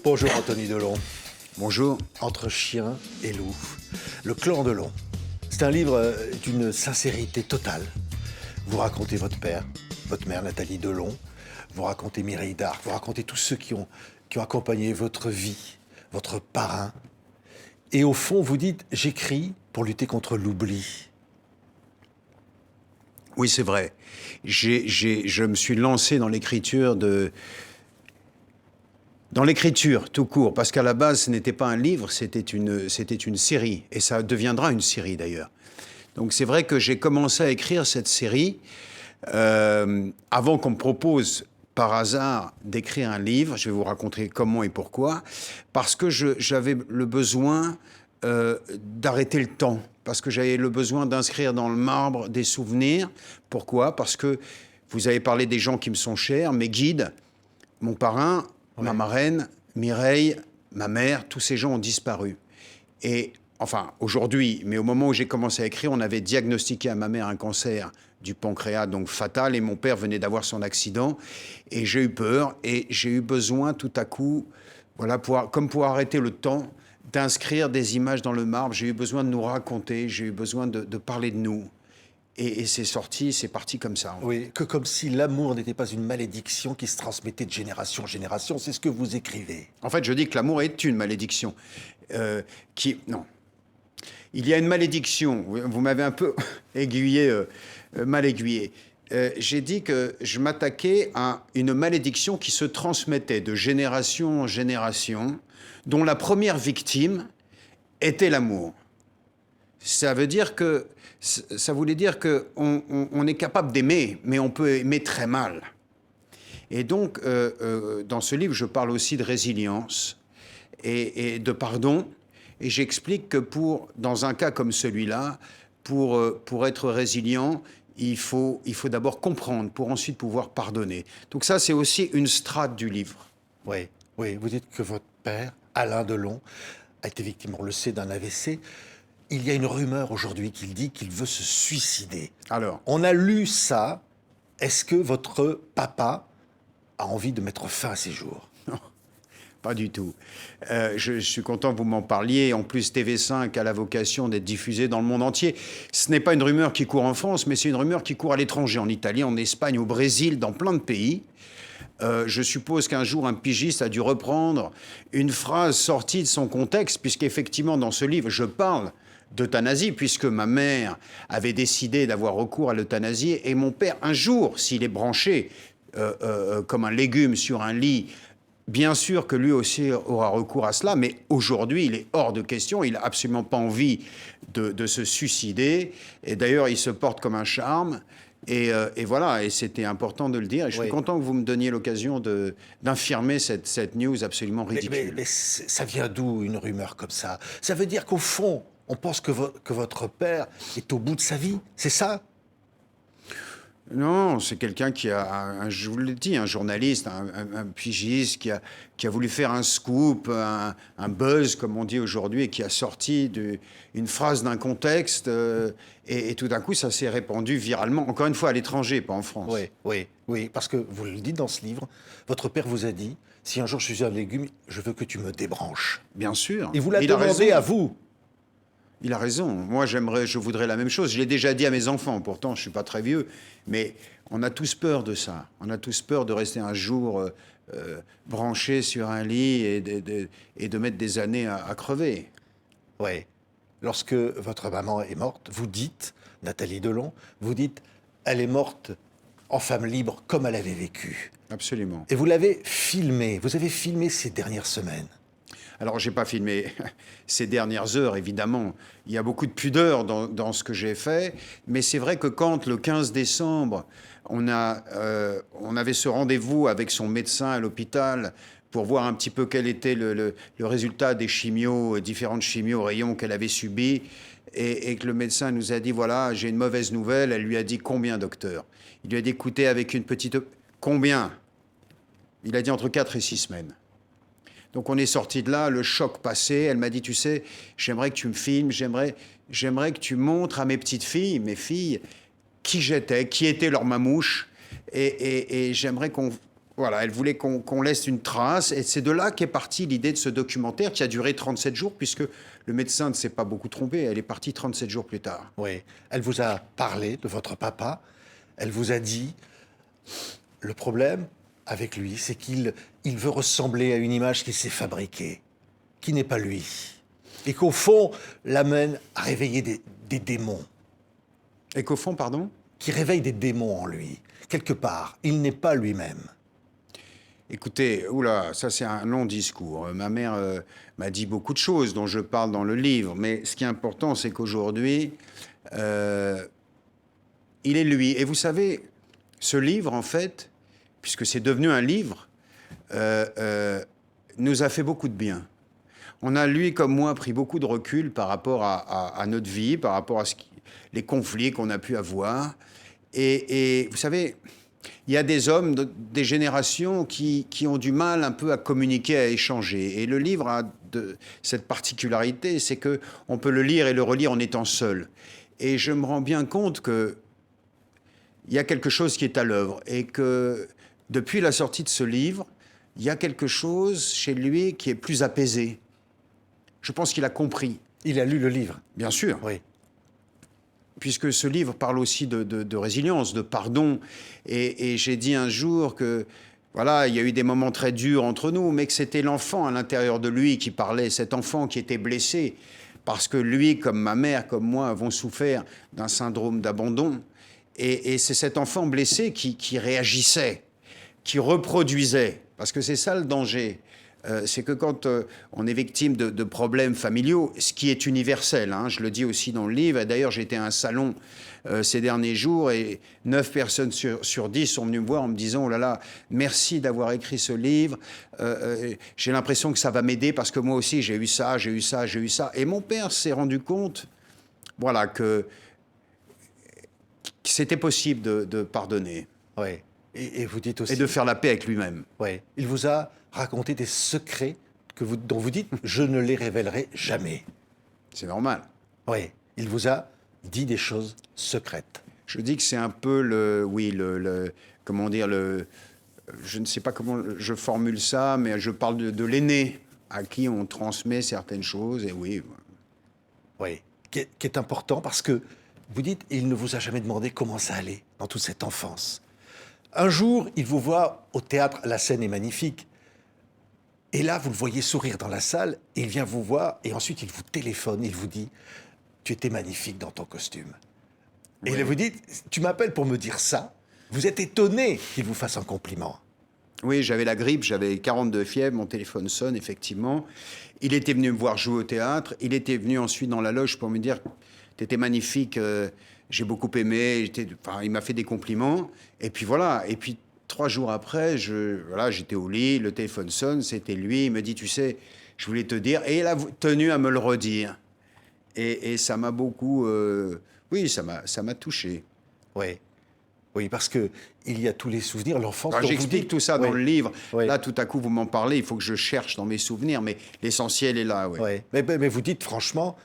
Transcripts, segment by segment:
Bonjour Anthony Delon. Bonjour. Entre chien et loup, le clan Delon. C'est un livre d'une sincérité totale. Vous racontez votre père, votre mère Nathalie Delon, vous racontez Mireille d'Arc, vous racontez tous ceux qui ont accompagné votre vie, votre parrain. Et au fond, vous dites, j'écris pour lutter contre l'oubli. Oui, c'est vrai. Je me suis lancé dans l'écriture tout court, parce qu'à la base, ce n'était pas un livre, c'était une série. Et ça deviendra une série, d'ailleurs. Donc c'est vrai que j'ai commencé à écrire cette série avant qu'on me propose, par hasard, d'écrire un livre. Je vais vous raconter comment et pourquoi. Parce que j'avais le besoin d'arrêter le temps. Parce que j'avais le besoin d'inscrire dans le marbre des souvenirs. Pourquoi? Parce que vous avez parlé des gens qui me sont chers, mes guides, mon parrain, ma marraine, Mireille, ma mère, tous ces gens ont disparu. Et enfin, aujourd'hui, mais au moment où j'ai commencé à écrire, on avait diagnostiqué à ma mère un cancer du pancréas, donc fatal, et mon père venait d'avoir son accident. Et j'ai eu peur, et j'ai eu besoin tout à coup, voilà, comme pour arrêter le temps, d'inscrire des images dans le marbre. J'ai eu besoin de nous raconter, j'ai eu besoin de parler de nous. Et c'est parti comme ça. Oui, que comme si l'amour n'était pas une malédiction qui se transmettait de génération en génération. C'est ce que vous écrivez. En fait, je dis que l'amour est une malédiction. Non. Il y a une malédiction. Vous m'avez un peu aiguillé, mal aiguillé. J'ai dit que je m'attaquais à une malédiction qui se transmettait de génération en génération, dont la première victime était l'amour. Ça voulait dire qu'on est capable d'aimer, mais on peut aimer très mal. Et donc, dans ce livre, je parle aussi de résilience et de pardon. Et j'explique que dans un cas comme celui-là, pour être résilient, il faut d'abord comprendre pour ensuite pouvoir pardonner. Donc ça, c'est aussi une strate du livre. Oui, vous dites que votre père, Alain Delon, a été victime, on le sait, d'un AVC. Il y a une rumeur aujourd'hui qu'il dit qu'il veut se suicider. Alors, on a lu ça. Est-ce que votre papa a envie de mettre fin à ses jours? Non, pas du tout. Je suis content que vous m'en parliez. En plus, TV5 a la vocation d'être diffusé dans le monde entier. Ce n'est pas une rumeur qui court en France, mais c'est une rumeur qui court à l'étranger, en Italie, en Espagne, au Brésil, dans plein de pays. Je suppose qu'un jour, un pigiste a dû reprendre une phrase sortie de son contexte, puisqu'effectivement, dans ce livre, je parle d'euthanasie, puisque ma mère avait décidé d'avoir recours à l'euthanasie, et mon père, un jour, s'il est branché comme un légume sur un lit, bien sûr que lui aussi aura recours à cela, mais aujourd'hui, il est hors de question, il n'a absolument pas envie de se suicider, et d'ailleurs, il se porte comme un charme, et voilà, et c'était important de le dire, et je suis content que vous me donniez l'occasion d'infirmer cette news absolument ridicule. Mais ça vient d'où, une rumeur comme ça? Ça veut dire qu'au fond, on pense que votre père est au bout de sa vie, c'est ça? Non, c'est quelqu'un qui je vous l'ai dit, un journaliste, un pigiste qui a voulu faire un scoop, un buzz, comme on dit aujourd'hui, et qui a sorti une phrase d'un contexte, et tout d'un coup, ça s'est répandu viralement, encore une fois, à l'étranger, pas en France. Oui, parce que vous le dites dans ce livre, votre père vous a dit, si un jour je suis un légume, je veux que tu me débranches. Bien sûr. Et vous l'a demandé à vous. Il a raison. Moi, je voudrais la même chose. Je l'ai déjà dit à mes enfants. Pourtant, je ne suis pas très vieux. Mais on a tous peur de ça. On a tous peur de rester un jour branché sur un lit et de mettre des années à crever. Oui. Lorsque votre maman est morte, vous dites, Nathalie Delon, vous dites, elle est morte en femme libre comme elle avait vécu. Absolument. Et vous l'avez filmée. Vous avez filmé ces dernières semaines. Alors, je n'ai pas filmé ces dernières heures, évidemment. Il y a beaucoup de pudeur dans ce que j'ai fait. Mais c'est vrai que quand, le 15 décembre, on avait ce rendez-vous avec son médecin à l'hôpital pour voir un petit peu quel était le résultat des chimios, différentes chimios au rayon qu'elle avait subies, et que le médecin nous a dit, voilà, j'ai une mauvaise nouvelle. Elle lui a dit, combien, docteur? Il lui a dit, écoutez, avec une petite... Combien? Il a dit entre 4 et 6 semaines. Donc on est sorti de là, le choc passé. Elle m'a dit, tu sais, j'aimerais que tu me filmes, j'aimerais que tu montres à mes petites filles, mes filles, qui j'étais, qui était leur mamouche, et j'aimerais Voilà, elle voulait qu'on laisse une trace. Et c'est de là qu'est partie l'idée de ce documentaire qui a duré 37 jours, puisque le médecin ne s'est pas beaucoup trompé. Elle est partie 37 jours plus tard. Oui. Elle vous a parlé de votre papa. Elle vous a dit, le problème avec lui, c'est qu'il veut ressembler à une image qu'il s'est fabriquée, qui n'est pas lui. Et qu'au fond, l'amène à réveiller des démons. Et qu'au fond, pardon? Qui réveille des démons en lui. Quelque part, il n'est pas lui-même. Écoutez, oula, ça c'est un long discours. Ma mère m'a dit beaucoup de choses dont je parle dans le livre, mais ce qui est important, c'est qu'aujourd'hui, il est lui. Et vous savez, ce livre, en fait, puisque c'est devenu un livre, nous a fait beaucoup de bien. On a, lui comme moi, pris beaucoup de recul par rapport à notre vie, par rapport à les conflits qu'on a pu avoir. Et vous savez, il y a des hommes, des générations qui ont du mal un peu à communiquer, à échanger. Et le livre a cette particularité, c'est qu'on peut le lire et le relire en étant seul. Et je me rends bien compte qu'il y a quelque chose qui est à l'œuvre. Et que depuis la sortie de ce livre, il y a quelque chose chez lui qui est plus apaisé. Je pense qu'il a compris. Il a lu le livre. Bien sûr. Oui. Puisque ce livre parle aussi de résilience, de pardon. Et j'ai dit un jour que, voilà, il y a eu des moments très durs entre nous, mais que c'était l'enfant à l'intérieur de lui qui parlait, cet enfant qui était blessé, parce que lui, comme ma mère, comme moi, avons souffert d'un syndrome d'abandon. Et c'est cet enfant blessé qui réagissait, qui reproduisait, parce que c'est ça le danger. C'est que quand on est victime de problèmes familiaux, ce qui est universel, hein, je le dis aussi dans le livre, et d'ailleurs j'étais à un salon ces derniers jours et 9 personnes sur 10 sont venues me voir en me disant « Oh là là, merci d'avoir écrit ce livre, j'ai l'impression que ça va m'aider parce que moi aussi j'ai eu ça, j'ai eu ça, j'ai eu ça ». Et mon père s'est rendu compte, voilà, que c'était possible de pardonner. Oui. Et vous dites aussi... Et de faire la paix avec lui-même. Oui. Il vous a raconté des secrets dont vous dites « je ne les révélerai jamais ». C'est normal. Oui. Il vous a dit des choses secrètes. Je dis que c'est un peu comment dire, je ne sais pas comment je formule ça, mais je parle de l'aîné à qui on transmet certaines choses, et oui. Oui. Qui est important parce que vous dites « il ne vous a jamais demandé comment ça allait dans toute cette enfance ». Un jour, il vous voit au théâtre, la scène est magnifique. Et là, vous le voyez sourire dans la salle, et il vient vous voir, et ensuite il vous téléphone, il vous dit « tu étais magnifique dans ton costume ». Oui. Et là, vous dites « tu m'appelles pour me dire ça ». Vous êtes étonné qu'il vous fasse un compliment. Oui, j'avais la grippe, j'avais 42 fièvres, mon téléphone sonne, effectivement. Il était venu me voir jouer au théâtre, il était venu ensuite dans la loge pour me dire « t'étais magnifique ». J'ai beaucoup aimé, il m'a fait des compliments. Et puis voilà, et puis 3 jours après, j'étais au lit, le téléphone sonne, c'était lui, il me dit, tu sais, je voulais te dire, et il a tenu à me le redire. Et ça m'a beaucoup, oui, ça m'a touché. Oui. Oui, parce qu'il y a tous les souvenirs, l'enfance... J'explique tout ça dans le livre. Oui. Là, tout à coup, vous m'en parlez, il faut que je cherche dans mes souvenirs, mais l'essentiel est là, oui. Oui. Mais vous dites franchement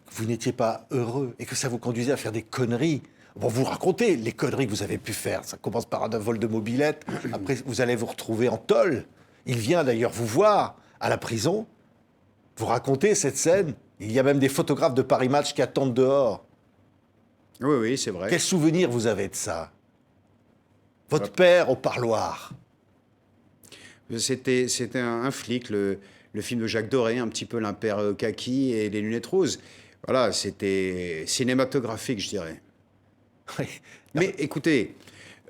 que vous n'étiez pas heureux et que ça vous conduisait à faire des conneries. Bon, vous racontez les conneries que vous avez pu faire. Ça commence par un vol de mobilette. Après, vous allez vous retrouver en tôle. Il vient d'ailleurs vous voir à la prison. Vous racontez cette scène. Il y a même des photographes de Paris Match qui attendent dehors. Oui, oui, c'est vrai. Quel souvenir vous avez de ça? Votre père au parloir. C'était un flic, le film de Jacques Doré, un petit peu l'impère kaki et les lunettes roses. Voilà, c'était cinématographique, je dirais. Oui. Mais écoutez,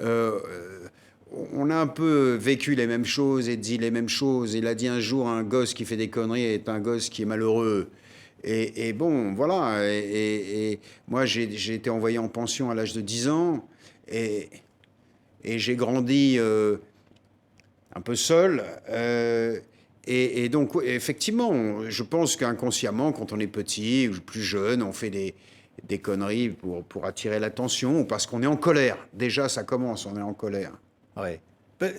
on a un peu vécu les mêmes choses et dit les mêmes choses. Il a dit un jour, un gosse qui fait des conneries est un gosse qui est malheureux. Et bon, voilà. Et moi, j'ai été envoyé en pension à l'âge de 10 ans. Et j'ai grandi un peu seul. Et donc, effectivement, je pense qu'inconsciemment, quand on est petit ou plus jeune, on fait des conneries pour attirer l'attention ou parce qu'on est en colère. Déjà, ça commence, on est en colère. Oui.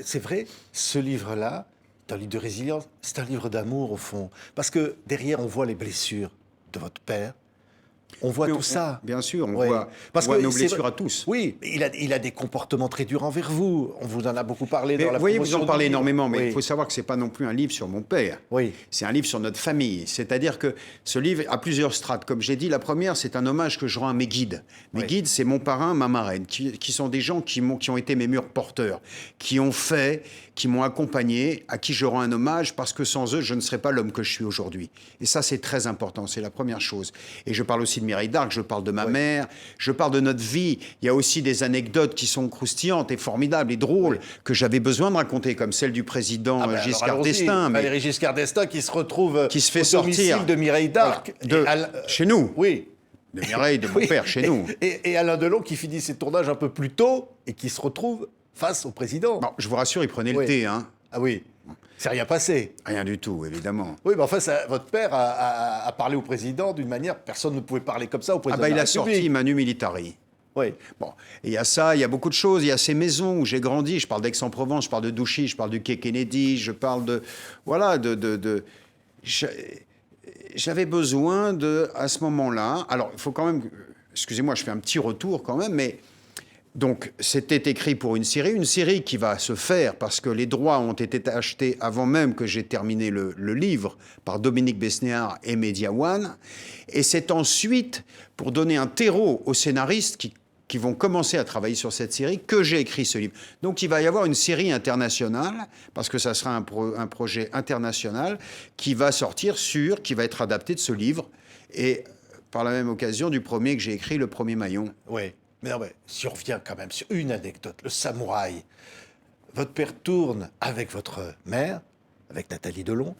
C'est vrai, ce livre-là, c'est un livre de résilience, c'est un livre d'amour, au fond. Parce que derrière, on voit les blessures de votre père. On voit tout ça. Bien sûr, on Ouais. voit, Parce on voit que nos c'est blessures vrai- à tous. Oui, mais il a des comportements très durs envers vous. On vous en a beaucoup parlé Mais dans la vous voyez, vous promotion en du parlez livre. énormément, mais Oui. il faut savoir que c'est pas non plus un livre sur mon père. Oui. C'est un livre sur notre famille. C'est-à-dire que ce livre a plusieurs strates. Comme j'ai dit, la première, c'est un hommage que je rends à mes guides. Mes Oui. guides, c'est mon parrain, ma marraine, qui sont des gens qui ont été mes murs porteurs, qui m'ont accompagné, à qui je rends un hommage, parce que sans eux, je ne serais pas l'homme que je suis aujourd'hui. Et ça, c'est très important. C'est la première chose. Et je parle aussi de Mireille d'Arc, je parle de ma mère, je parle de notre vie. Il y a aussi des anecdotes qui sont croustillantes et formidables et drôles que j'avais besoin de raconter, comme celle du président Ah ben, Giscard alors, allons-y. d'Estaing. Mais Valéry Giscard d'Estaing qui se retrouve qui se fait au domicile sortir de Mireille d'Arc. chez nous. Oui. De Mireille, de mon Oui. père, chez nous. Et Alain Delon qui finit ses tournages un peu plus tôt et qui se retrouve face au président. Bon, je vous rassure, il prenait Oui. le thé, hein. Ah oui, c'est rien passé. Rien du tout, évidemment. Oui, mais enfin, votre père a parlé au président d'une manière, personne ne pouvait parler comme ça au Ah président bah, de il la a sorti République. Manu Militari. Oui. Bon, et il y a ça, il y a beaucoup de choses. Il y a ces maisons où j'ai grandi. Je parle d'Aix-en-Provence, je parle de Douchy, je parle du quai Kennedy, je parle de... Voilà, J'avais besoin de, à ce moment-là... Alors, il faut quand même... Excusez-moi, je fais un petit retour quand même, mais... Donc, c'était écrit pour une série qui va se faire parce que les droits ont été achetés avant même que j'ai terminé le livre par Dominique Besnéard et Media One. Et c'est ensuite, pour donner un terreau aux scénaristes qui vont commencer à travailler sur cette série, que j'ai écrit ce livre. Donc, il va y avoir une série internationale, parce que ça sera un projet international, qui va sortir qui va être adapté de ce livre. Et par la même occasion, du premier que j'ai écrit, Le Premier Maillon. Oui. Mais non, mais si on revient quand même sur une anecdote, le samouraï. Votre père tourne avec votre mère, avec Nathalie Delon.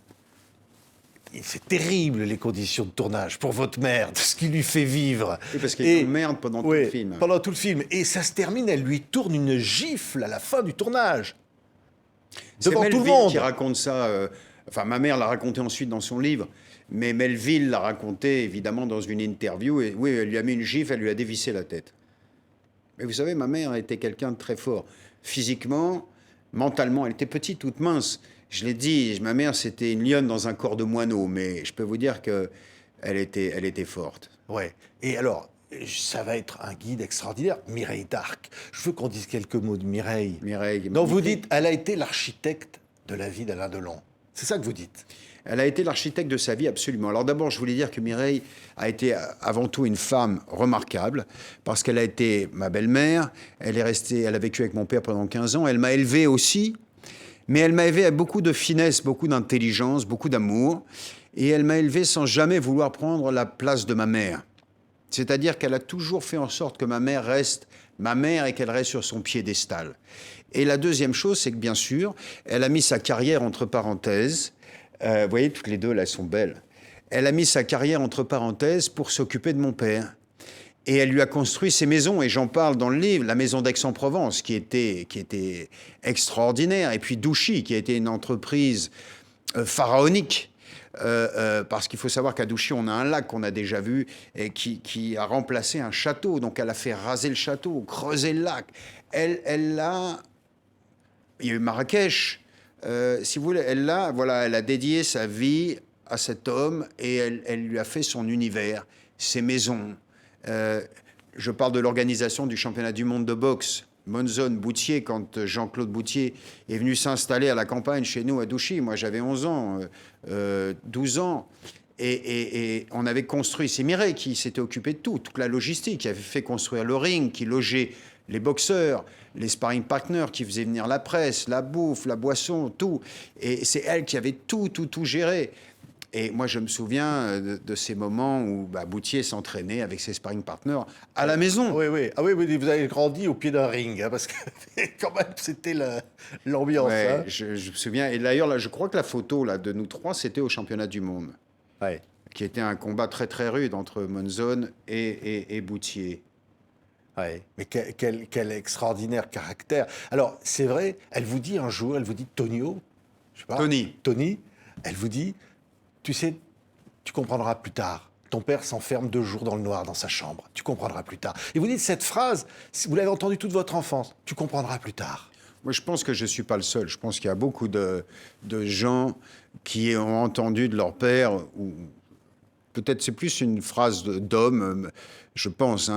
Et c'est terrible les conditions de tournage pour votre mère, de ce qu'il lui fait vivre. Oui, parce qu'elle t'emmerde pendant tout le film. Pendant tout le film. Et ça se termine, elle lui tourne une gifle à la fin du tournage. Devant C'est tout le Melville monde. qui raconte ça. Enfin, ma mère l'a raconté ensuite dans son livre. Mais Melville l'a raconté, évidemment, dans une interview. Et oui, elle lui a mis une gifle, elle lui a dévissé la tête. Mais vous savez, ma mère était quelqu'un de très fort. Physiquement, mentalement, elle était petite, toute mince. Je l'ai dit, ma mère, c'était une lionne dans un corps de moineau. Mais je peux vous dire qu'elle était forte. Ouais. Et alors, ça va être un guide extraordinaire. Mireille d'Arc. Je veux qu'on dise quelques mots de Mireille. Mireille. Donc vous dites, elle a été l'architecte de la vie d'Alain Delon. C'est ça que vous dites. Elle a été l'architecte de sa vie, absolument. Alors d'abord, je voulais dire que Mireille a été avant tout une femme remarquable, parce qu'elle a été ma belle-mère, elle a vécu avec mon père pendant 15 ans, elle m'a élevé aussi, mais elle m'a élevé avec beaucoup de finesse, beaucoup d'intelligence, beaucoup d'amour, et elle m'a élevé sans jamais vouloir prendre la place de ma mère. C'est-à-dire qu'elle a toujours fait en sorte que ma mère reste ma mère et qu'elle reste sur son piédestal. Et la deuxième chose, c'est que bien sûr, elle a mis sa carrière entre parenthèses. Vous voyez, toutes les deux, là, elles sont belles. Elle a mis sa carrière entre parenthèses pour s'occuper de mon père. Et elle lui a construit ses maisons, et j'en parle dans le livre, la maison d'Aix-en-Provence, qui était extraordinaire, et puis Douchy, qui a été une entreprise pharaonique. Parce qu'il faut savoir qu'à Douchy, on a un lac qu'on a déjà vu et qui a remplacé un château. Donc elle a fait raser le château, creuser le lac. Il y a eu Marrakech. Si vous voulez, elle a dédié sa vie à cet homme et elle lui a fait son univers, ses maisons. Je parle de l'organisation du championnat du monde de boxe. Monzon, Boutier, quand Jean-Claude Boutier est venu s'installer à la campagne chez nous à Douchy, moi j'avais 11 ans, 12 ans, et on avait construit, c'est Mireille qui s'était occupé de tout, toute la logistique, qui avait fait construire le ring, qui logeait les boxeurs, les sparring partners, qui faisaient venir la presse, la bouffe, la boisson, tout. Et c'est elle qui avait tout géré. Et moi, je me souviens de ces moments où Boutier s'entraînait avec ses sparring partners à la maison. Oui. Ah oui, vous avez grandi au pied d'un ring, hein, parce que quand même, c'était l'ambiance. Ouais, Hein. je me souviens. Et d'ailleurs, là, je crois que la photo là, de nous trois, c'était au championnat du monde. Ouais. Qui était un combat très très rude entre Monzon et Boutier. Ouais. Mais quel extraordinaire caractère. Alors, c'est vrai, elle vous dit un jour, elle vous dit, Tonio, je sais pas, Tony, elle vous dit, tu sais, tu comprendras plus tard. Ton père s'enferme 2 jours dans le noir dans sa chambre. Tu comprendras plus tard. Et vous dites cette phrase, vous l'avez entendue toute votre enfance. Tu comprendras plus tard. Moi, je pense que je ne suis pas le seul. Je pense qu'il y a beaucoup de gens qui ont entendu de leur père, ou peut-être c'est plus une phrase d'homme, je pense.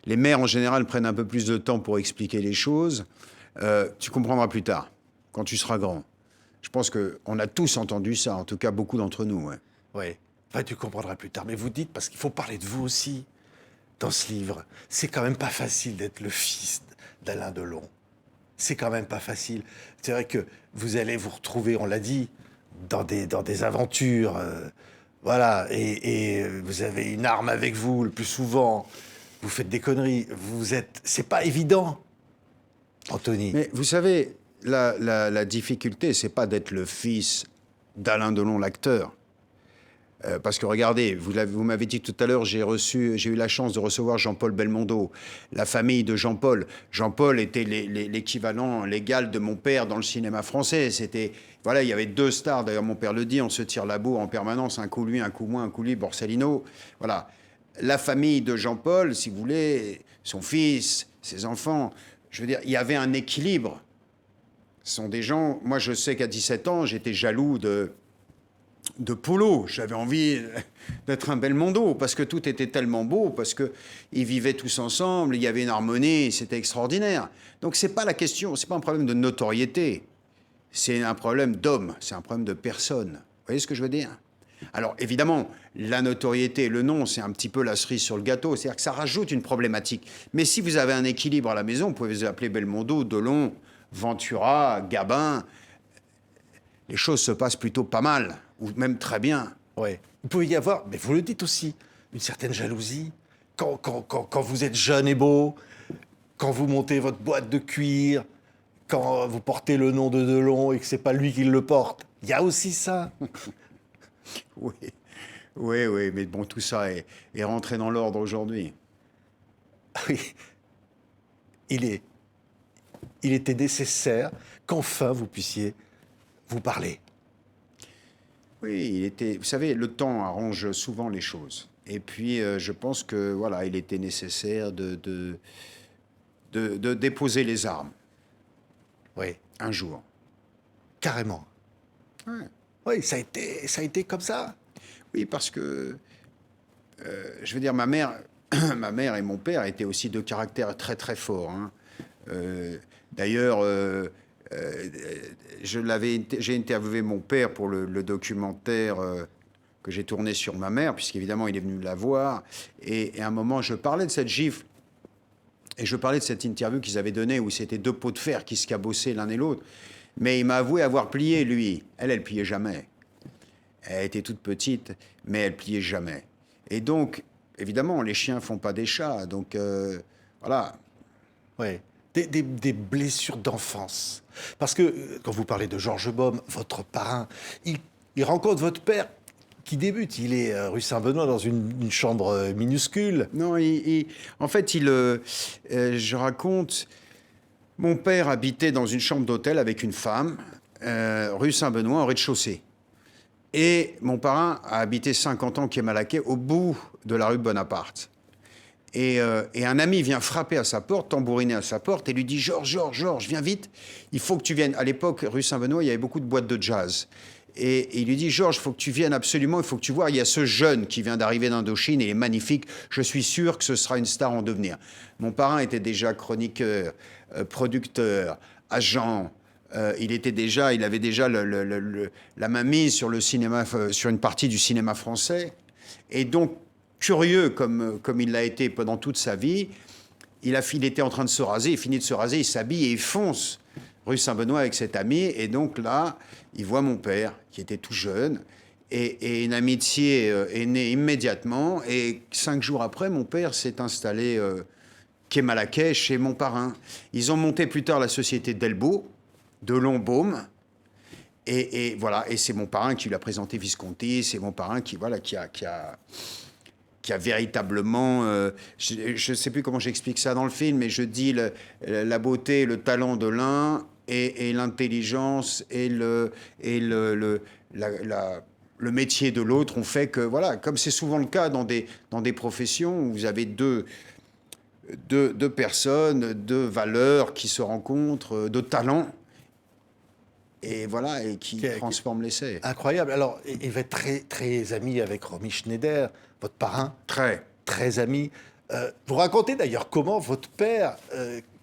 Les mères, en général, prennent un peu plus de temps pour expliquer les choses. Tu comprendras plus tard, quand tu seras grand. Je pense qu'on a tous entendu ça, en tout cas beaucoup d'entre nous. Ouais. Oui. Enfin, tu comprendras plus tard. Mais vous dites, parce qu'il faut parler de vous aussi dans ce livre. C'est quand même pas facile d'être le fils d'Alain Delon. C'est quand même pas facile. C'est vrai que vous allez vous retrouver, on l'a dit, dans des aventures. Voilà. Et vous avez une arme avec vous le plus souvent. Vous faites des conneries. C'est pas évident, Anthony. Mais vous savez, la difficulté, c'est pas d'être le fils d'Alain Delon, l'acteur. Parce que regardez, vous m'avez dit tout à l'heure, j'ai eu la chance de recevoir Jean-Paul Belmondo, la famille de Jean-Paul. Jean-Paul était l'équivalent légal de mon père dans le cinéma français. Voilà, il y avait 2 stars, d'ailleurs mon père le dit, on se tire la bourre en permanence, un coup lui, un coup moi, un coup lui, Borsellino. Voilà. La famille de Jean-Paul, si vous voulez, son fils, ses enfants, je veux dire, il y avait un équilibre. Ce sont des gens, moi je sais qu'à 17 ans, j'étais jaloux de Polo. J'avais envie d'être un Belmondo, parce que tout était tellement beau, parce qu'ils vivaient tous ensemble, il y avait une harmonie, c'était extraordinaire. Donc c'est pas la question, c'est pas un problème de notoriété, c'est un problème d'homme, c'est un problème de personne. Vous voyez ce que je veux dire? Alors évidemment, la notoriété, le nom, c'est un petit peu la cerise sur le gâteau, c'est-à-dire que ça rajoute une problématique. Mais si vous avez un équilibre à la maison, vous pouvez vous appeler Belmondo, Delon, Ventura, Gabin, les choses se passent plutôt pas mal, ou même très bien. Ouais. Il peut y avoir, mais vous le dites aussi, une certaine jalousie. Quand vous êtes jeune et beau, quand vous montez votre boîte de cuir, quand vous portez le nom de Delon et que c'est pas lui qui le porte. Il y a aussi ça. Oui, oui, mais bon, tout ça est rentré dans l'ordre aujourd'hui. Oui. Il était nécessaire qu'enfin vous puissiez vous parler. Oui, vous savez, le temps arrange souvent les choses. Et puis, je pense que, voilà, il était nécessaire de déposer les armes. Oui. Un jour. Carrément. Ouais. Oui, ça a été comme ça. Oui, parce que, je veux dire, ma mère et mon père étaient aussi 2 caractères très, très forts. D'ailleurs, j'ai interviewé mon père pour le documentaire que j'ai tourné sur ma mère, puisqu'évidemment, il est venu la voir. Et à un moment, je parlais de cette gifle. Et je parlais de cette interview qu'ils avaient donnée, où c'était 2 pots de fer qui se cabossaient l'un et l'autre. Mais il m'a avoué avoir plié, lui. Elle pliait jamais. Elle était toute petite, mais elle pliait jamais. Et donc, évidemment, les chiens font pas des chats. Donc, voilà. Oui. Des blessures d'enfance. Parce que, quand vous parlez de Georges Baume, votre parrain, il rencontre votre père qui débute. Il est rue Saint-Benoît dans une chambre minuscule. Non, en fait, je raconte, mon père habitait dans une chambre d'hôtel avec une femme, rue Saint-Benoît, au rez-de-chaussée. Et mon parrain a habité 50 ans quai Malaquais, au bout de la rue Bonaparte. Et un ami vient frapper à sa porte, tambouriner à sa porte, et lui dit « Georges, viens vite, il faut que tu viennes. » À l'époque, rue Saint-Benoît, il y avait beaucoup de boîtes de jazz. Et il lui dit « Georges, il faut que tu viennes absolument, il faut que tu vois, il y a ce jeune qui vient d'arriver d'Indochine, il est magnifique, je suis sûr que ce sera une star en devenir. » Mon parrain était déjà chroniqueur, producteur, agent. Il avait déjà la main mise sur le cinéma, sur une partie du cinéma français. Et donc, curieux comme il l'a été pendant toute sa vie, il était en train de se raser, il finit de se raser, il s'habille et il fonce rue Saint-Benoît avec cet ami. Et donc là, il voit mon père, qui était tout jeune, et une amitié est née immédiatement. Et 5 jours après, mon père s'est installé quai Malaquais chez mon parrain. Ils ont monté plus tard la société Delbo, Delon Baume. Et voilà, et c'est mon parrain qui lui a présenté Visconti, c'est mon parrain qui a véritablement, je ne sais plus comment j'explique ça dans le film, mais je dis la beauté, le talent de l'un et l'intelligence et le métier de l'autre ont fait que, voilà, comme c'est souvent le cas dans des professions où vous avez deux personnes, 2 valeurs qui se rencontrent, de talents. et voilà, et qui Qui- transforme l'essai. Incroyable. Alors, il va être très, très ami avec Romy Schneider, votre parrain, Très. très ami. Vous racontez d'ailleurs comment votre père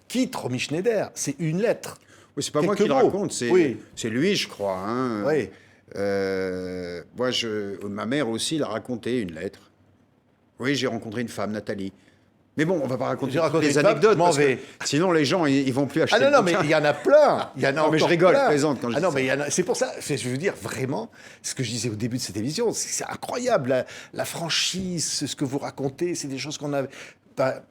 quitte Romy Schneider. C'est une lettre. Oui, c'est pas moi Quelques qui le mots. raconte, Oui. c'est lui, je crois. Hein. Oui. Ma mère aussi l'a raconté, une lettre. Oui, j'ai rencontré une femme, Nathalie. Mais bon, on va pas raconter J'ai toutes raconté les une femme, anecdotes, je m'en parce que vais. sinon les gens, ils vont plus acheter Ah non, le non, mais bouquin. il y en a plein. Il y en a Non, mais je encore rigole, plein. je plaisante quand je Ah dis non, ça. mais c'est pour ça, je veux dire, vraiment, ce que je disais au début de cette émission, c'est incroyable. La franchise, ce que vous racontez, c'est des choses qu'on a... bah,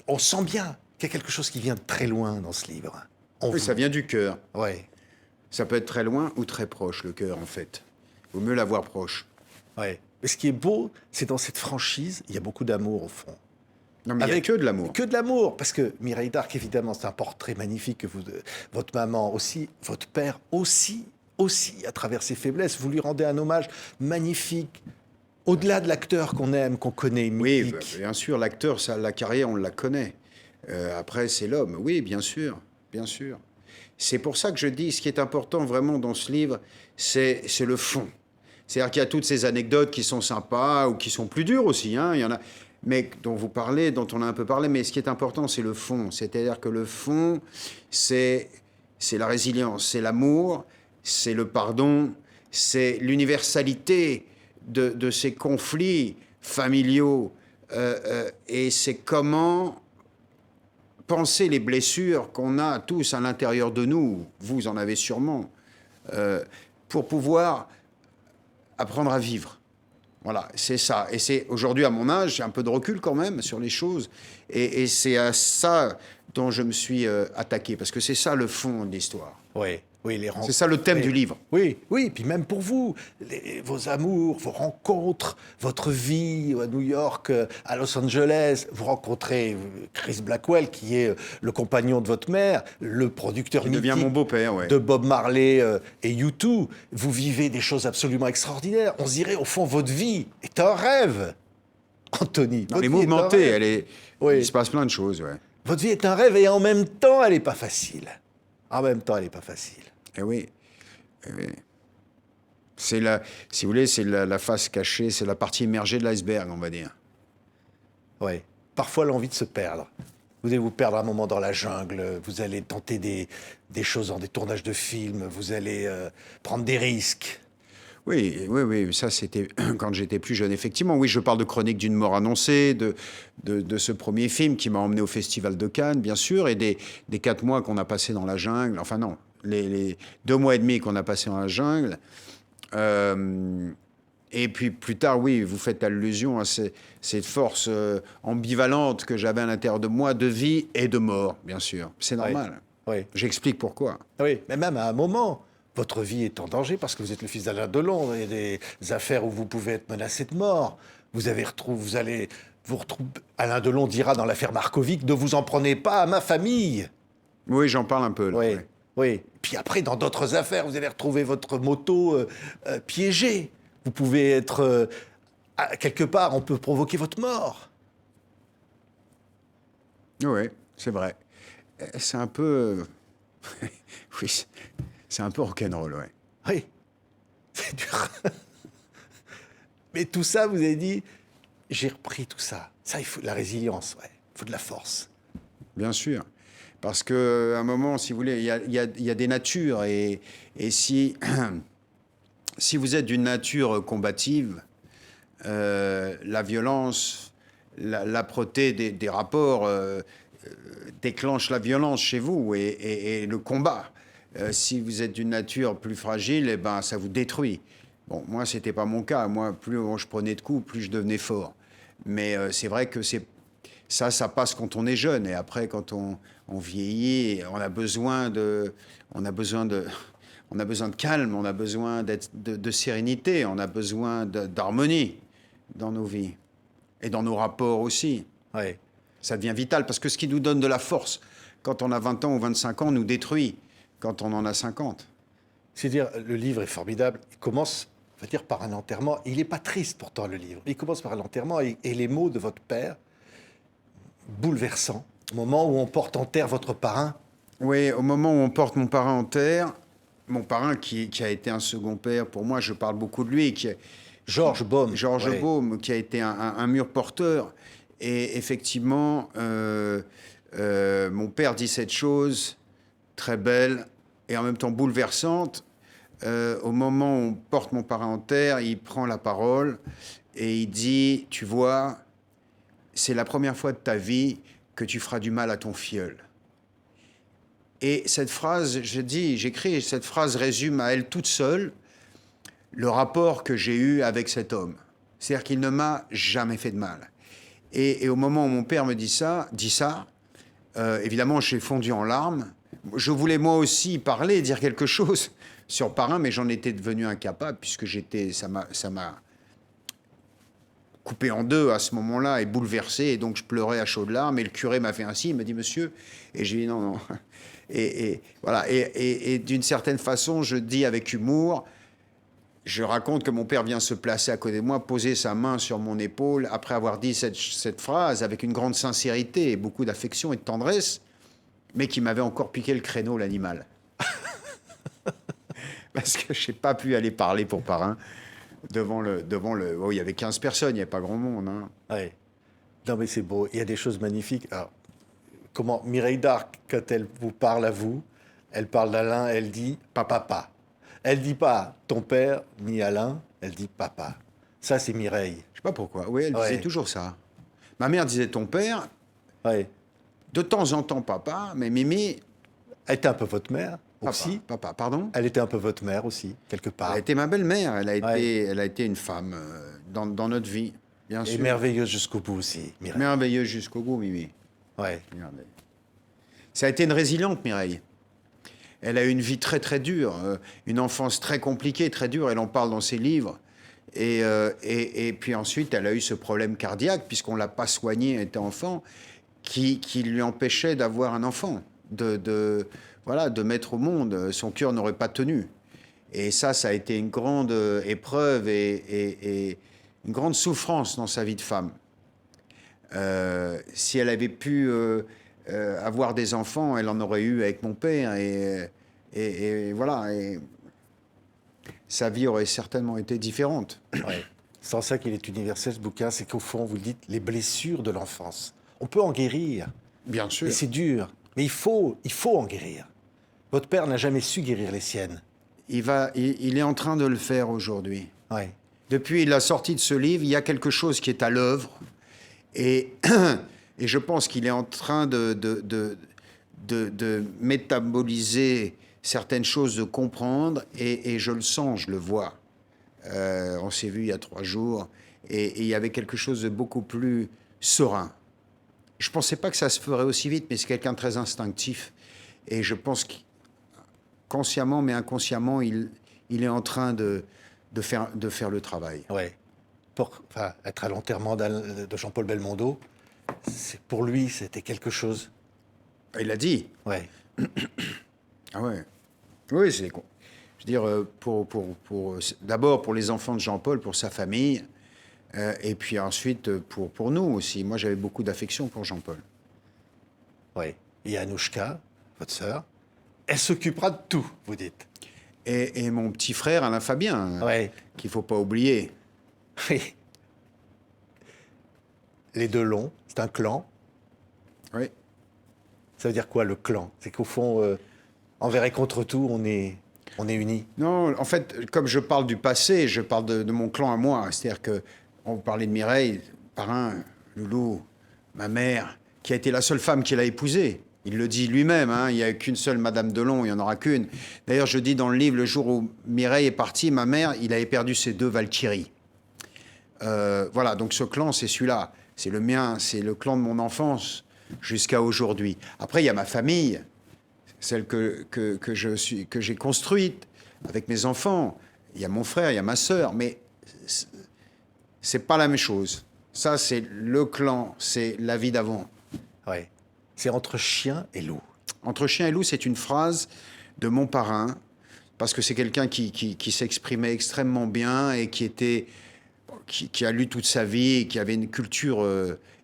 on sent bien qu'il y a quelque chose qui vient de très loin dans ce livre. Oui, ça vient du cœur. Ouais, Ça peut être très loin ou très proche, le cœur, en fait. Vaut mieux l'avoir proche. ouais. Mais ce qui est beau, c'est dans cette franchise, il y a beaucoup d'amour au fond. Non, mais il n'y a que de l'amour. Que de l'amour, parce que Mireille d'Arc, évidemment, c'est un portrait magnifique que votre maman aussi, votre père aussi, à travers ses faiblesses, vous lui rendez un hommage magnifique. Au-delà de l'acteur qu'on aime, qu'on connaît, Oui, mythique. bien sûr, l'acteur, la carrière, on la connaît. Après, c'est l'homme. Oui, bien sûr, bien sûr. C'est pour ça que je dis, ce qui est important vraiment dans ce livre, c'est le fond. C'est-à-dire qu'il y a toutes ces anecdotes qui sont sympas ou qui sont plus dures aussi. Hein, il y en a, mais dont vous parlez, dont on a un peu parlé. Mais ce qui est important, c'est le fond. C'est-à-dire que le fond, c'est la résilience, c'est l'amour, c'est le pardon, c'est l'universalité de ces conflits familiaux. Et c'est comment penser les blessures qu'on a tous à l'intérieur de nous, vous en avez sûrement, pour pouvoir apprendre à vivre. Voilà, c'est ça. Et c'est aujourd'hui, à mon âge, j'ai un peu de recul quand même sur les choses. Et c'est à ça dont je me suis attaqué, parce que c'est ça le fond de l'histoire. Oui, oui, les C'est ça le thème du livre. Oui, oui, puis même pour vous, vos amours, vos rencontres, votre vie à New York, à Los Angeles, vous rencontrez Chris Blackwell, qui est le compagnon de votre mère, le producteur Qui devient mythique mon beau-père, ouais. de Bob Marley et U2. Vous vivez des choses absolument extraordinaires. On se dirait, au fond, votre vie est un rêve. Anthony, Elle est votre vie mouvementée, un rêve. il se passe plein de choses, ouais. Votre vie est un rêve et en même temps, elle n'est pas facile. En même temps, elle n'est pas facile. Eh oui. Eh oui. C'est si vous voulez, c'est la face cachée, c'est la partie immergée de l'iceberg, on va dire. Oui. Parfois, l'envie de se perdre. Vous allez vous perdre un moment dans la jungle, vous allez tenter des choses dans des tournages de films, vous allez prendre des risques. Oui, oui, oui, ça c'était quand j'étais plus jeune. Effectivement, oui, je parle de Chronique d'une mort annoncée, de ce premier film qui m'a emmené au Festival de Cannes, bien sûr, et des 4 mois qu'on a passés dans la jungle. Enfin non, les 2 mois et demi qu'on a passés dans la jungle. Et puis plus tard, oui, vous faites allusion à cette force ambivalente que j'avais à l'intérieur de moi, de vie et de mort, bien sûr. C'est normal. Oui. J'explique pourquoi. Oui, mais même à un moment, votre vie est en danger parce que vous êtes le fils d'Alain Delon. Il y a des affaires où vous pouvez être menacé de mort. Alain Delon dira dans l'affaire Markovic, ne vous en prenez pas à ma famille. Oui, j'en parle un peu. Là, Oui, oui. oui. Puis après, dans d'autres affaires, vous allez retrouver votre moto piégée. Vous pouvez être... quelque part, on peut provoquer votre mort. Oui, c'est vrai. C'est un peu... oui, c'est un peu rock'n'roll, ouais. Oui, c'est dur. Mais tout ça, vous avez dit, j'ai repris tout ça. Ça, il faut de la résilience, ouais. Il faut de la force. Bien sûr. Parce qu'à un moment, si vous voulez, il y a des natures. Et si, si vous êtes d'une nature combative, la violence, l'âpreté des rapports déclenche la violence chez vous et le combat. Si vous êtes d'une nature plus fragile, eh ben, ça vous détruit. Bon, moi, c'était pas mon cas. Moi, plus je prenais de coups, plus je devenais fort. Mais c'est vrai que ça passe quand on est jeune. Et après, quand on vieillit, on a besoin de calme, on a besoin de sérénité, on a besoin d'harmonie dans nos vies et dans nos rapports aussi. Oui. Ça devient vital parce que ce qui nous donne de la force quand on a 20 ans ou 25 ans nous détruit quand on en a 50. C'est-à-dire, le livre est formidable. Il commence, on va dire, par un enterrement. Il n'est pas triste, pourtant, le livre. Il commence par un enterrement et les mots de votre père, bouleversants. Au moment où on porte en terre votre parrain. Oui, au moment où on porte mon parrain en terre, mon parrain, qui a été un second père, pour moi, je parle beaucoup de lui, Georges Baume. Georges Ouais. Baume, qui a été un mur porteur. Et effectivement, mon père dit cette chose très belle et en même temps bouleversante. Au moment où on porte mon parrain en terre, il prend la parole et il dit, tu vois, c'est la première fois de ta vie que tu feras du mal à ton filleul. Et cette phrase, j'écris, cette phrase résume à elle toute seule le rapport que j'ai eu avec cet homme. C'est-à-dire qu'il ne m'a jamais fait de mal. Et au moment où mon père me dit ça, évidemment, j'ai fondu en larmes. Je voulais moi aussi parler, dire quelque chose sur Parrain, mais j'en étais devenu incapable puisque ça m'a coupé en deux à ce moment-là et bouleversé. Et donc je pleurais à chaudes larmes. Et le curé m'a fait ainsi, il m'a dit monsieur. Et j'ai dit non, non. Et voilà. Et d'une certaine façon, je dis avec humour. Je raconte que mon père vient se placer à côté de moi, poser sa main sur mon épaule, après avoir dit cette phrase avec une grande sincérité et beaucoup d'affection et de tendresse, mais qui m'avait encore piqué le créneau, l'animal. Parce que je n'ai pas pu aller parler pour Parrain devant le... Oh, il y avait 15 personnes, il n'y avait pas grand monde. Hein. Ouais. Non, mais c'est beau. Il y a des choses magnifiques. Alors, comment Mireille d'Arc, quand elle vous parle à vous, elle parle d'Alain, elle dit papa. Elle dit pas ton père ni Alain, elle dit papa. Ça, c'est Mireille. Je sais pas pourquoi. Oui, elle disait toujours ça. Ma mère disait ton père, Ouais. de temps en temps papa, mais Mimi... Elle était un peu votre mère aussi. Papa, pardon. Elle était un peu votre mère aussi, quelque part. Elle a été ma belle-mère. Elle a été une femme dans notre vie, bien Et sûr. merveilleuse jusqu'au bout aussi, Mireille. Merveilleuse jusqu'au bout, Mimi. Ouais. Regardez. Ça a été une résiliente, Mireille. Elle a eu une vie très, très dure, une enfance très compliquée, très dure. Elle en parle dans ses livres. Et puis ensuite, elle a eu ce problème cardiaque, puisqu'on ne l'a pas soignée, elle était enfant, qui lui empêchait d'avoir un enfant, de mettre au monde. Son cœur n'aurait pas tenu. Et ça a été une grande épreuve et une grande souffrance dans sa vie de femme. Si elle avait pu avoir des enfants, elle en aurait eu avec mon père. Et voilà. Et sa vie aurait certainement été différente. Ouais. C'est en ça qu'il est universel, ce bouquin. C'est qu'au fond, vous le dites, les blessures de l'enfance. On peut en guérir. Bien sûr. Mais c'est dur. Mais il faut en guérir. Votre père n'a jamais su guérir les siennes. Il est en train de le faire aujourd'hui. Ouais. Depuis la sortie de ce livre, il y a quelque chose qui est à l'œuvre. Et je pense qu'il est en train de métaboliser certaines choses, de comprendre. Et je le sens, je le vois. On s'est vu il y a 3 jours. Et il y avait quelque chose de beaucoup plus serein. Je ne pensais pas que ça se ferait aussi vite, mais c'est quelqu'un de très instinctif. Et je pense que consciemment, mais inconsciemment, il est en train de faire le travail. Ouais. Être à l'enterrement de Jean-Paul Belmondo, pour lui, c'était quelque chose. Il l'a dit. Ouais. Ah ouais. Oui, c'est... Je veux dire, d'abord pour les enfants de Jean-Paul, pour sa famille, et puis ensuite pour nous aussi. Moi, j'avais beaucoup d'affection pour Jean-Paul. Ouais. Et Anouchka, votre sœur, elle s'occupera de tout, vous dites. Et mon petit frère, Alain Fabien, Ouais. qu'il ne faut pas oublier. Oui. Les deux longs, c'est un clan. Oui. Ça veut dire quoi, le clan? C'est qu'au fond, envers et contre tout, on est unis. Non, en fait, comme je parle du passé, je parle de mon clan à moi. C'est-à-dire qu'on parlait de Mireille, Parrain, Loulou, ma mère, qui a été la seule femme qu'il a épousée. Il le dit lui-même, hein, il n'y a qu'une seule Madame Delon, il n'y en aura qu'une. D'ailleurs, je dis dans le livre, le jour où Mireille est partie, ma mère, il avait perdu ses 2 Valkyries. Voilà, donc ce clan, c'est celui-là. C'est le mien, c'est le clan de mon enfance jusqu'à aujourd'hui. Après, il y a ma famille, celle que j'ai construite avec mes enfants. Il y a mon frère, il y a ma sœur, mais c'est pas la même chose. Ça, c'est le clan, c'est la vie d'avant. Ouais. C'est entre chien et loup. Entre chien et loup, c'est une phrase de mon parrain, parce que c'est quelqu'un qui s'exprimait extrêmement bien et qui a lu toute sa vie et qui avait une culture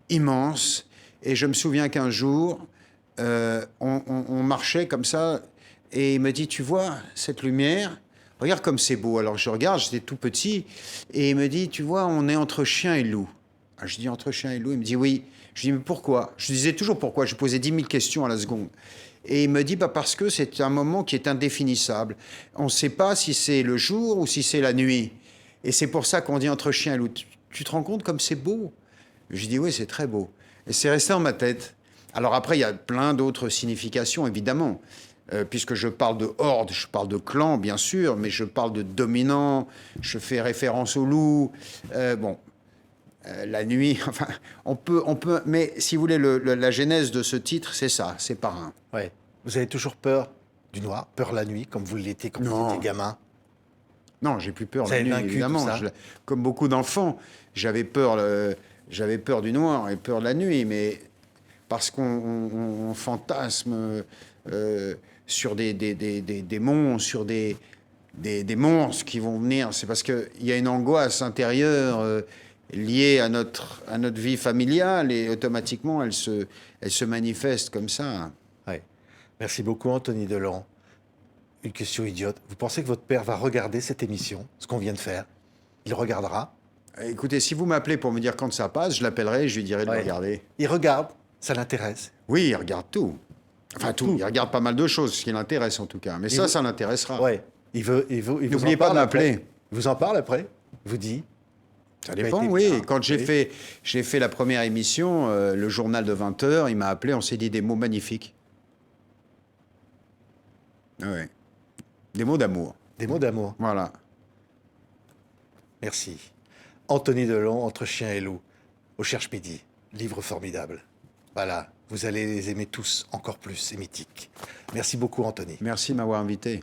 immense. Et je me souviens qu'un jour, on marchait comme ça, Et il me dit, tu vois, cette lumière, regarde comme c'est beau. Alors je regarde, j'étais tout petit, et il me dit, tu vois, on est entre chien et loup. Alors, je dis, entre chien et loup? Il me dit, oui. Je dis, mais pourquoi? Je disais toujours pourquoi. Je posais 10 000 questions à la seconde. Et il me dit, bah parce que c'est un moment qui est indéfinissable. On ne sait pas si c'est le jour ou si c'est la nuit. Et c'est pour ça qu'on dit entre chien et loup. Tu te rends compte comme c'est beau? Je dis, oui, c'est très beau. Et c'est resté dans ma tête. Alors après, il y a plein d'autres significations, évidemment. Puisque je parle de horde, je parle de clan, bien sûr, mais je parle de dominant, je fais référence au loup. La nuit, enfin, on peut, mais si vous voulez, la genèse de ce titre, c'est ça, c'est Parrain. Ouais. Vous avez toujours peur du noir, peur la nuit, comme vous l'étiez quand vous Non. étiez gamin? Non, j'ai plus peur Vous la avez nuit, vaincu évidemment. tout ça? Comme beaucoup d'enfants, j'avais peur du noir et peur de la nuit, mais parce qu'on fantasme sur des démons, sur des monstres qui vont venir. C'est parce qu'il y a une angoisse intérieure liée à notre vie familiale et automatiquement, elle se manifeste comme ça. Ouais. Merci beaucoup, Anthony Delon. Une question idiote. Vous pensez que votre père va regarder cette émission, ce qu'on vient de faire? Il regardera? Écoutez, si vous m'appelez pour me dire quand ça passe, je l'appellerai et je lui dirai de Ouais. le regarder. Il regarde? Ça l'intéresse? Oui, il regarde tout. Enfin, tout. Il regarde pas mal de choses, ce qui l'intéresse en tout cas. Mais ça l'intéressera. Ouais. Il vous N'oubliez en pas de parle m'appeler. après? Il vous en parle après? Il vous dit? Ça Ça a dépend, été oui. bien. Quand j'ai Oui. fait la première émission, le journal de 20 heures, il m'a appelé, on s'est dit des mots magnifiques. Ah ouais. Des mots d'amour. Des mots d'amour. Voilà. Merci. Anthony Delon, Entre chien et loup, au Cherche Midi. Livre formidable. Voilà, vous allez les aimer tous encore plus, c'est mythique. Merci beaucoup, Anthony. Merci de m'avoir invité.